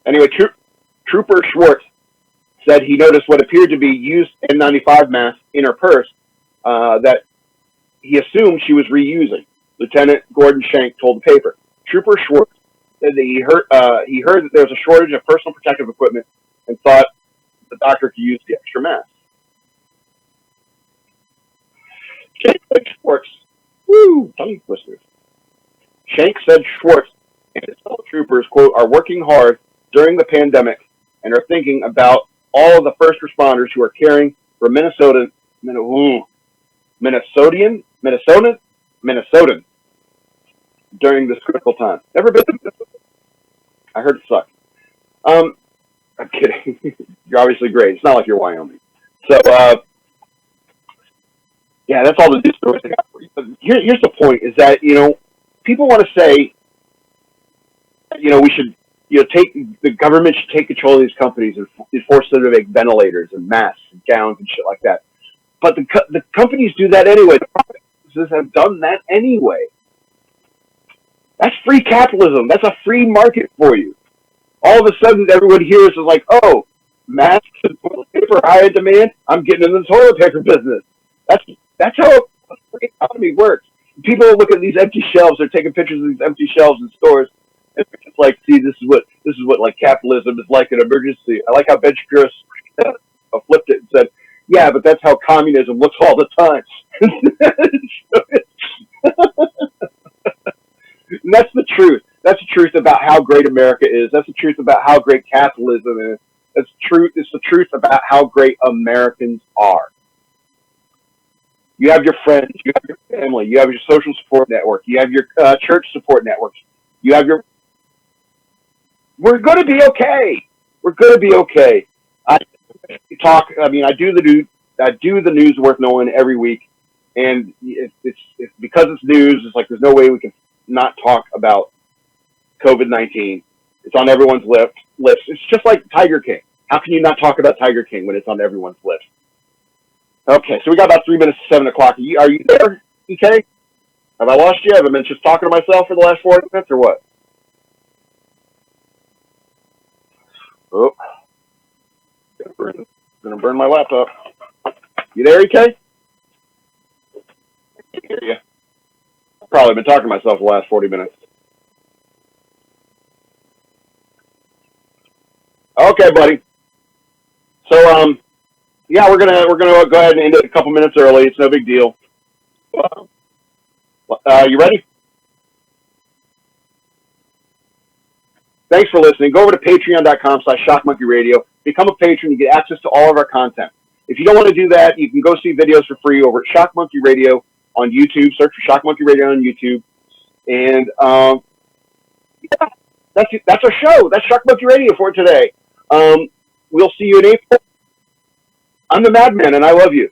Anyway, Trooper Schwartz said he noticed what appeared to be used N95 masks in her purse that he assumed she was reusing. Lieutenant Gordon Shank told the paper. Trooper Schwartz said that he heard that there was a shortage of personal protective equipment and thought the doctor could use the extra mask. Shank said Schwartz, tongue twisters. Shank said Schwartz and his fellow troopers, quote, are working hard during the pandemic and are thinking about all of the first responders who are caring for Minnesotan during this critical time. Never been to Minnesota. I heard it sucked. I'm kidding. You're obviously great. It's not like you're Wyoming. So, yeah, that's all the news stories I got for you. But here's the point: is that people want to say, we should, the government should take control of these companies and force them to make ventilators and masks and gowns and shit like that. But the companies do that anyway. The businesses have done that anyway. That's free capitalism. That's a free market for you. All of a sudden, everyone hears is like, oh, masks and toilet paper high in demand. I'm getting into the toilet paper business. That's how a free economy works. People look at these empty shelves. They're taking pictures of these empty shelves in stores. And it's just like, see, this is what like capitalism is like an emergency. I like how Ben Shapiro flipped it and said, yeah, but that's how communism looks all the time. And that's the truth. That's the truth about how great America is. That's the truth about how great capitalism is. It's the truth about how great Americans are. You have your friends, you have your family, you have your social support network, you have your church support networks, you have your. We're going to be okay. We're going to be okay. I do the news worth knowing every week, and it's because it's news. It's like there's no way we can not talk about COVID-19. It's on everyone's lips. It's just like Tiger King. How can you not talk about Tiger King when it's on everyone's lips? Okay, so we got about 3 minutes to 7 o'clock. Are you there, EK? Have I lost you? Have I been just talking to myself for the last 40 minutes or what? Oh, gonna burn my laptop. You there, EK? I can't hear you. I've probably been talking to myself the last 40 minutes. Okay, buddy. So, yeah, we're gonna go ahead and end it a couple minutes early. It's no big deal. You ready? Thanks for listening. Go over to patreon.com/shockmonkeyradio. Become a patron. You get access to all of our content. If you don't want to do that, you can go see videos for free over at Shock Monkey Radio on YouTube. Search for Shock Monkey Radio on YouTube. And yeah, that's our show. That's Shock Monkey Radio for today. We'll see you in April. I'm the Madman, and I love you.